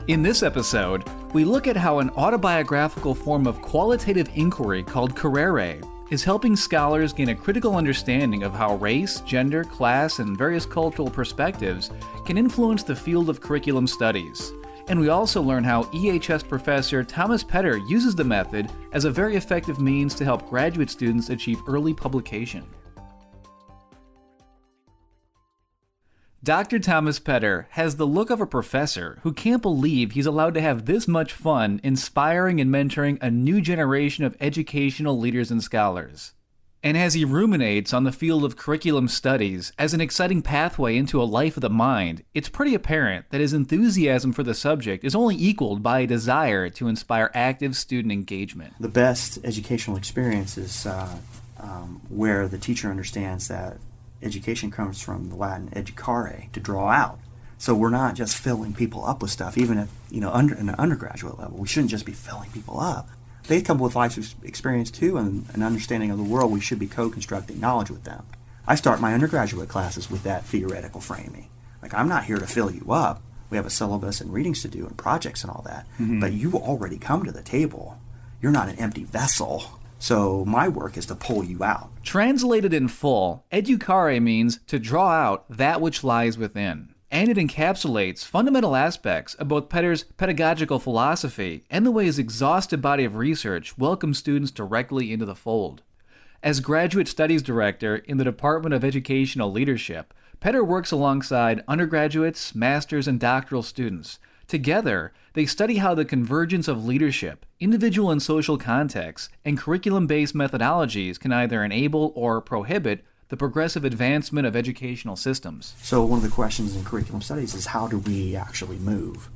In this episode, we look at how an autobiographical form of qualitative inquiry called Currere is helping scholars gain a critical understanding of how race, gender, class, and various cultural perspectives can influence the field of curriculum studies. And we also learn how EHS Professor Thomas Poetter uses the method as a very effective means to help graduate students achieve early publication. Dr. Thomas Poetter has the look of a professor who can't believe he's allowed to have this much fun inspiring and mentoring a new generation of educational leaders and scholars. And as he ruminates on the field of curriculum studies as an exciting pathway into a life of the mind, it's pretty apparent that his enthusiasm for the subject is only equaled by a desire to inspire active student engagement. The best educational experience is where the teacher understands that education comes from the Latin educare, to draw out. So we're not just filling people up with stuff, even at in an undergraduate level. We shouldn't just be filling people up. They come with life experience too, and an understanding of the world. We should be co-constructing knowledge with them. I start my undergraduate classes with that theoretical framing. Like, I'm not here to fill you up. We have a syllabus and readings to do and projects and all that. Mm-hmm. But you already come to the table. You're not an empty vessel. So my work is to pull you out. Translated in full, educare means to draw out that which lies within. And it encapsulates fundamental aspects of both Poetter's pedagogical philosophy and the way his exhaustive body of research welcomes students directly into the fold. As Graduate Studies Director in the Department of Educational Leadership, Poetter works alongside undergraduates, masters, and doctoral students. Together, they study how the convergence of leadership, individual and social contexts, and curriculum-based methodologies can either enable or prohibit the progressive advancement of educational systems. So one of the questions in curriculum studies is, how do we actually move?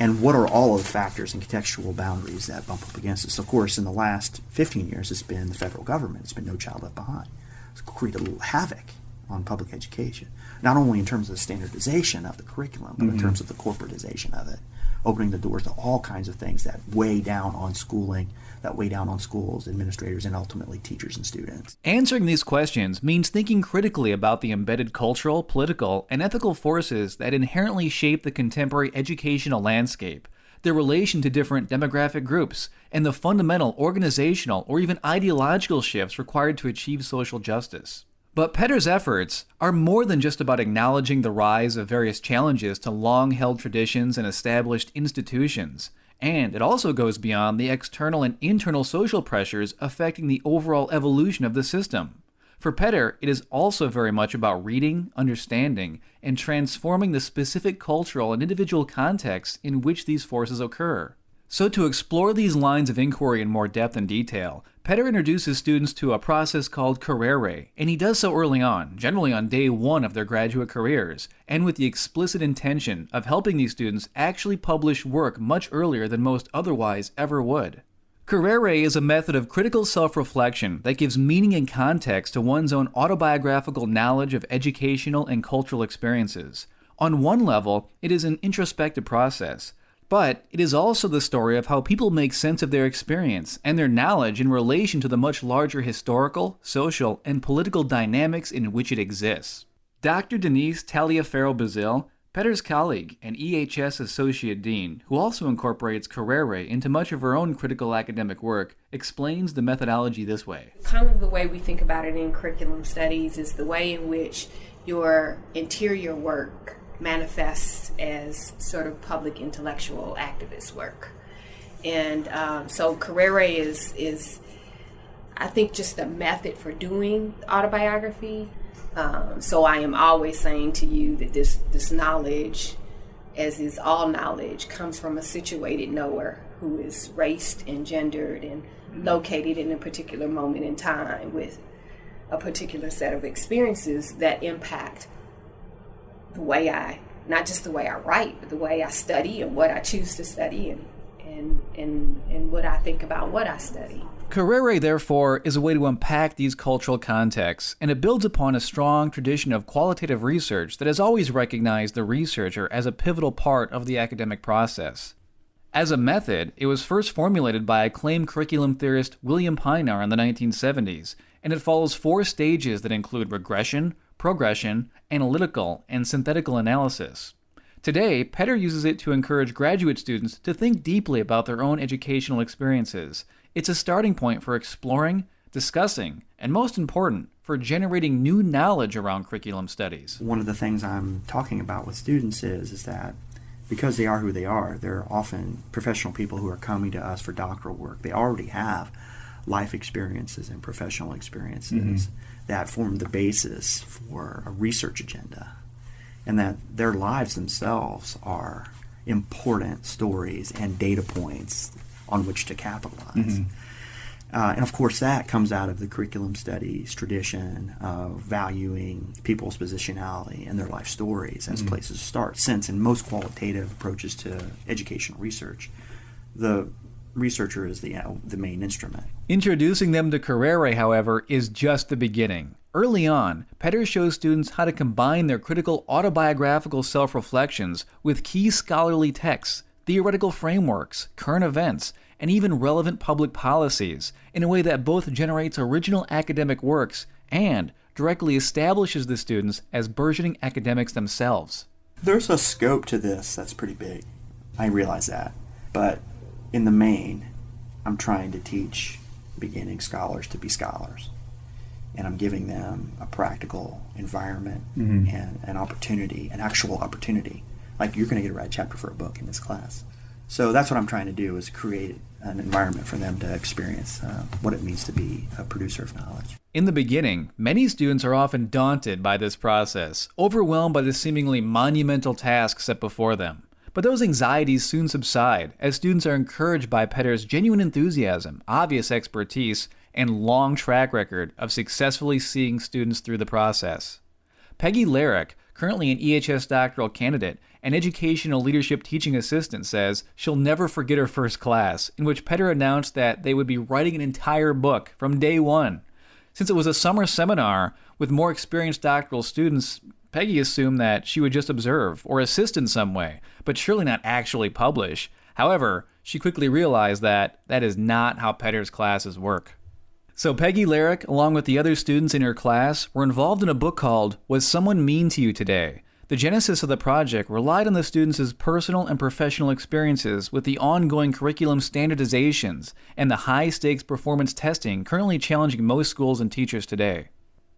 And what are all of the factors and contextual boundaries that bump up against us? Of course, in the last 15 years, it's been the federal government. It's been No Child Left Behind. It's created a little havoc on public education, not only in terms of the standardization of the curriculum, but in terms of the corporatization of it, opening the doors to all kinds of things that weigh down on schooling, that weigh down on schools, administrators, and ultimately teachers and students. Answering these questions means thinking critically about the embedded cultural, political, and ethical forces that inherently shape the contemporary educational landscape, their relation to different demographic groups, and the fundamental organizational or even ideological shifts required to achieve social justice. But Poetter's efforts are more than just about acknowledging the rise of various challenges to long-held traditions and established institutions, and it also goes beyond the external and internal social pressures affecting the overall evolution of the system. For Poetter, it is also very much about reading, understanding, and transforming the specific cultural and individual contexts in which these forces occur. So to explore these lines of inquiry in more depth and detail, Poetter introduces students to a process called Currere, and he does so early on, generally on day one of their graduate careers, and with the explicit intention of helping these students actually publish work much earlier than most otherwise ever would. Currere is a method of critical self-reflection that gives meaning and context to one's own autobiographical knowledge of educational and cultural experiences. On one level, it is an introspective process, but it is also the story of how people make sense of their experience and their knowledge in relation to the much larger historical, social, and political dynamics in which it exists. Dr. Denise Taliaferro Baszile, Poetter's colleague and EHS Associate Dean, who also incorporates Currere into much of her own critical academic work, explains the methodology this way. Kind of the way we think about it in curriculum studies is the way in which your interior work manifests as sort of public intellectual activist work. And so Currere is I think just a method for doing autobiography. So I am always saying to you that this knowledge, as is all knowledge, comes from a situated knower who is raced and gendered and located in a particular moment in time with a particular set of experiences that impact the way not just the way I write, but the way I study and what I choose to study and what I think about what I study. Currere, therefore, is a way to unpack these cultural contexts, and it builds upon a strong tradition of qualitative research that has always recognized the researcher as a pivotal part of the academic process. As a method, it was first formulated by acclaimed curriculum theorist William Pienaar in the 1970s, and it follows 4 stages that include regression, progression, analytical, and synthetical analysis. Today, Poetter uses it to encourage graduate students to think deeply about their own educational experiences. It's a starting point for exploring, discussing, and most important, for generating new knowledge around curriculum studies. One of the things I'm talking about with students is that because they are who they are, they're often professional people who are coming to us for doctoral work. They already have life experiences and professional experiences that form the basis for a research agenda, and that their lives themselves are important stories and data points on which to capitalize. And of course, that comes out of the curriculum studies tradition of valuing people's positionality and their life stories as places to start. Since in most qualitative approaches to educational research, the researcher is the main instrument. Introducing them to Currere, however, is just the beginning. Early on, Poetter shows students how to combine their critical autobiographical self-reflections with key scholarly texts, theoretical frameworks, current events, and even relevant public policies in a way that both generates original academic works and directly establishes the students as burgeoning academics themselves. There's a scope to this that's pretty big. I realize that. But in the main, I'm trying to teach beginning scholars to be scholars. And I'm giving them a practical environment and an opportunity, an actual opportunity. Like, you're going to get to write a chapter for a book in this class. So that's what I'm trying to do, is create an environment for them to experience what it means to be a producer of knowledge. In the beginning, many students are often daunted by this process, overwhelmed by the seemingly monumental tasks set before them. But those anxieties soon subside as students are encouraged by Poetter's genuine enthusiasm, obvious expertise, and long track record of successfully seeing students through the process. Peggy Larrick, currently an EHS doctoral candidate and educational leadership teaching assistant, says she'll never forget her first class, in which Poetter announced that they would be writing an entire book from day one. Since it was a summer seminar with more experienced doctoral students, Peggy assumed that she would just observe or assist in some way, but surely not actually publish. However, she quickly realized that that is not how Poetter's classes work. So Peggy Larrick, along with the other students in her class, were involved in a book called Was Someone Mean to You Today? The genesis of the project relied on the students' personal and professional experiences with the ongoing curriculum standardizations and the high-stakes performance testing currently challenging most schools and teachers today.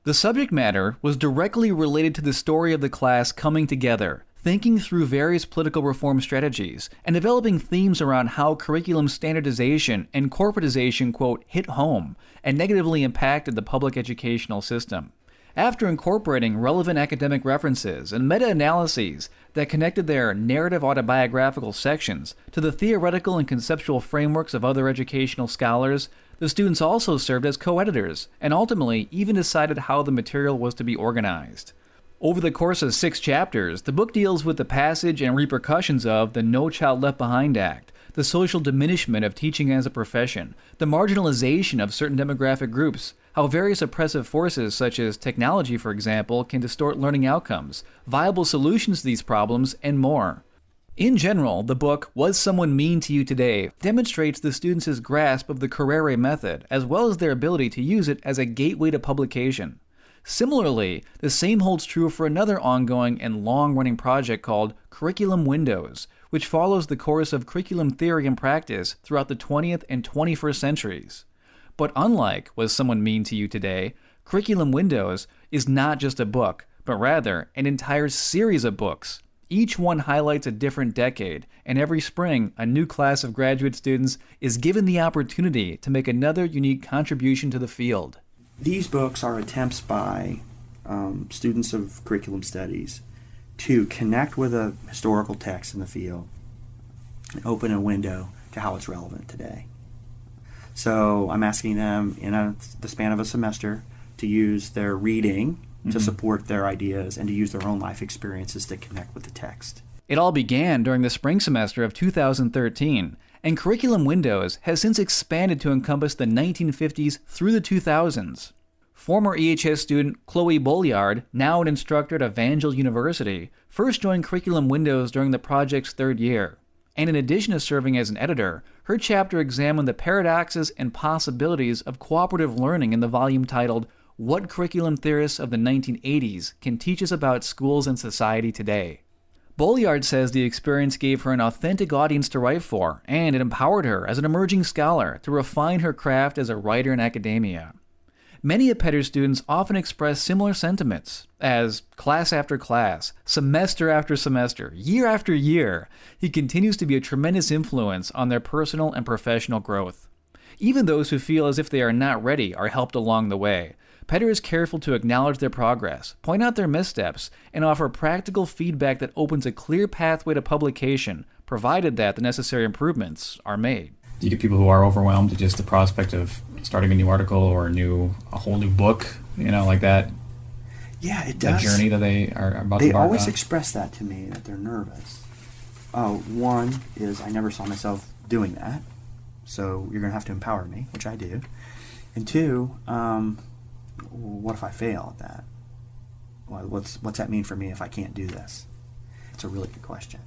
The subject matter was directly related to the story of the class coming together, thinking through various political reform strategies, and developing themes around how curriculum standardization and corporatization, quote, hit home and negatively impacted the public educational system. After incorporating relevant academic references and meta-analyses that connected their narrative autobiographical sections to the theoretical and conceptual frameworks of other educational scholars, the students also served as co-editors and ultimately even decided how the material was to be organized. Over the course of 6 chapters, the book deals with the passage and repercussions of the No Child Left Behind Act, the social diminishment of teaching as a profession, the marginalization of certain demographic groups, how various oppressive forces such as technology, for example, can distort learning outcomes, viable solutions to these problems, and more. In general, the book Was Someone Mean to You Today demonstrates the students' grasp of the Currere method, as well as their ability to use it as a gateway to publication. Similarly, the same holds true for another ongoing and long-running project called Curriculum Windows, which follows the course of curriculum theory and practice throughout the 20th and 21st centuries. But unlike Was Someone Mean to You Today, Curriculum Windows is not just a book, but rather an entire series of books. Each one highlights a different decade, and every spring, a new class of graduate students is given the opportunity to make another unique contribution to the field. These books are attempts by students of curriculum studies to connect with a historical text in the field and open a window to how it's relevant today. So I'm asking them in the span of a semester to use their reading to support their ideas and to use their own life experiences to connect with the text. It all began during the spring semester of 2013, and Curriculum Windows has since expanded to encompass the 1950s through the 2000s. Former EHS student Chloe Bolliard, now an instructor at Evangel University, first joined Curriculum Windows during the project's 3rd year. And in addition to serving as an editor, her chapter examined the paradoxes and possibilities of cooperative learning in the volume titled What Curriculum Theorists of the 1980s Can Teach Us About Schools and Society Today. Bolyard says the experience gave her an authentic audience to write for, and it empowered her as an emerging scholar to refine her craft as a writer in academia. Many of Poetter's students often express similar sentiments, as class after class, semester after semester, year after year, he continues to be a tremendous influence on their personal and professional growth. Even those who feel as if they are not ready are helped along the way. Poetter is careful to acknowledge their progress, point out their missteps, and offer practical feedback that opens a clear pathway to publication, provided that the necessary improvements are made. Do you get people who are overwhelmed at just the prospect of starting a new article or a whole new book, like that? Yeah, it does. The journey that they are about to They embark always on? express that to me, that they're nervous. One is I never saw myself doing that, so you're going to have to empower me, which I do. And two, what if I fail at that? Well, what's that mean for me if I can't do this? It's a really good question.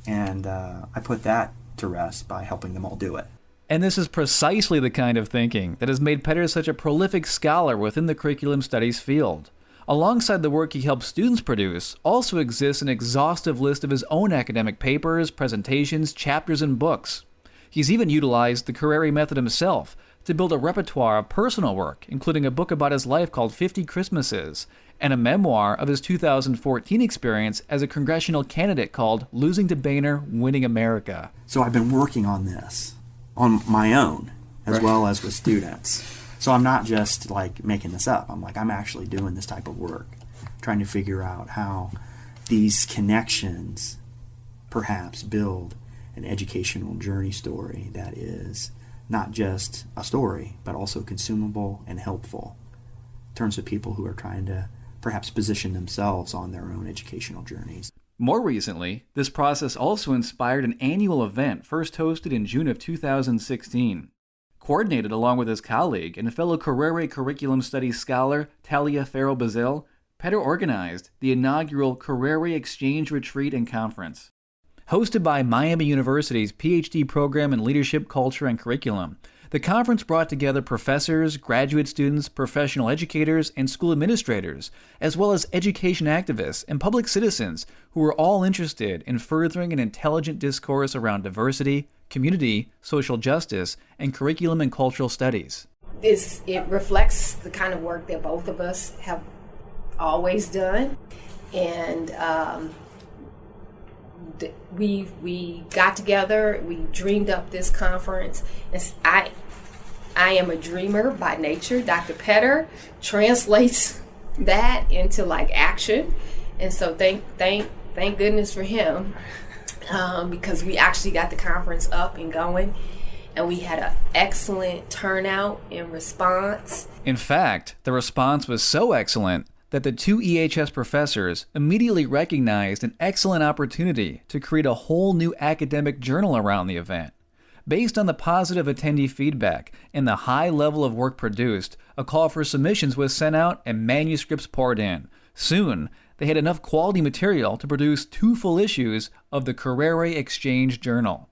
And I put that to rest by helping them all do it. And this is precisely the kind of thinking that has made Poetter such a prolific scholar within the curriculum studies field. Alongside the work he helps students produce, also exists an exhaustive list of his own academic papers, presentations, chapters, and books. He's even utilized the Currere method himself to build a repertoire of personal work, including a book about his life called 50 Christmases, and a memoir of his 2014 experience as a congressional candidate called Losing to Boehner, Winning America. So I've been working on this on my own as Right. well as with students. So I'm not just like making this up. I'm actually doing this type of work, trying to figure out how these connections perhaps build an educational journey story that is not just a story, but also consumable and helpful in terms of people who are trying to perhaps position themselves on their own educational journeys. More recently, this process also inspired an annual event first hosted in June of 2016. Coordinated along with his colleague and fellow Currere curriculum studies scholar Taliaferro Baszile, Poetter organized the inaugural Currere Exchange Retreat and Conference. Hosted by Miami University's PhD program in Leadership, Culture, and Curriculum, the conference brought together professors, graduate students, professional educators, and school administrators, as well as education activists and public citizens who were all interested in furthering an intelligent discourse around diversity, community, social justice, and curriculum and cultural studies. It reflects the kind of work that both of us have always done, and we got together, we dreamed up this conference. I am a dreamer by nature. Dr. Poetter translates that into like action, and so thank goodness for him, because we actually got the conference up and going, and we had an excellent turnout and response. In fact, the response was so excellent that the two EHS professors immediately recognized an excellent opportunity to create a whole new academic journal around the event. Based on the positive attendee feedback and the high level of work produced, a call for submissions was sent out and manuscripts poured in. Soon, they had enough quality material to produce 2 full issues of the Currere Exchange Journal.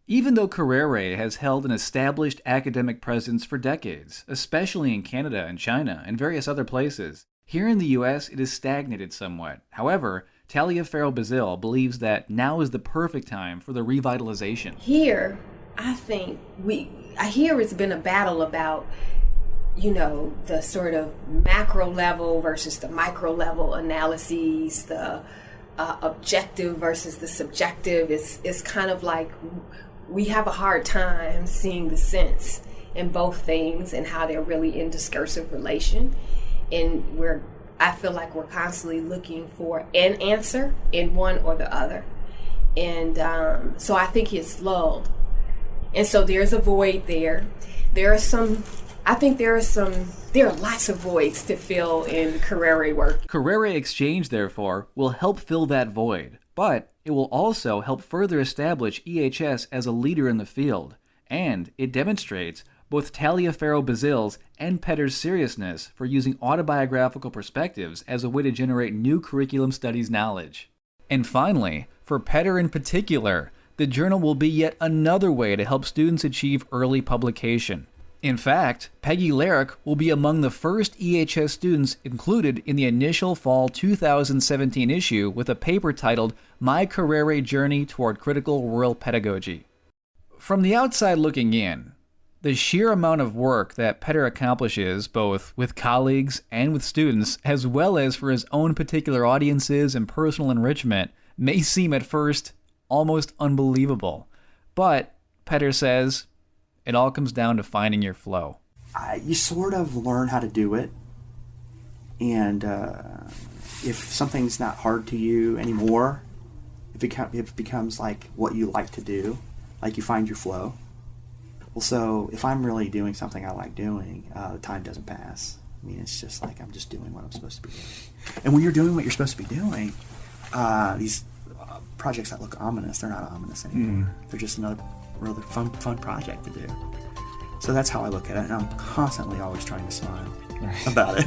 Even though Currere has held an established academic presence for decades, especially in Canada and China and various other places, here in the U.S., it is stagnated somewhat. However, Taliaferro Baszile believes that now is the perfect time for the revitalization. Here, I think it's been a battle about, the sort of macro level versus the micro level analyses, the objective versus the subjective. It's kind of like we have a hard time seeing the sense in both things and how they're really in discursive relation. And I feel like we're constantly looking for an answer in one or the other. And so I think it's lulled. And so there's a void there. There are lots of voids to fill in Currere work. Currere Exchange, therefore, will help fill that void, but it will also help further establish EHS as a leader in the field. And it demonstrates both Taliaferro Bazile's and Poetter's seriousness for using autobiographical perspectives as a way to generate new curriculum studies knowledge. And finally, for Poetter in particular, the journal will be yet another way to help students achieve early publication. In fact, Peggy Larrick will be among the first EHS students included in the initial fall 2017 issue with a paper titled My Currere Journey Toward Critical Rural Pedagogy. From the outside looking in, the sheer amount of work that Poetter accomplishes, both with colleagues and with students, as well as for his own particular audiences and personal enrichment, may seem at first almost unbelievable. But, Poetter says, it all comes down to finding your flow. You sort of learn how to do it, and if something's not hard to you anymore, if it becomes like what you like to do, like you find your flow. Well, so if I'm really doing something I like doing, the time doesn't pass. I mean, it's just like I'm just doing what I'm supposed to be doing. And when you're doing what you're supposed to be doing, these projects that look ominous, they're not ominous anymore. They're just another really fun project to do. So that's how I look at it, and I'm constantly always trying to smile about it.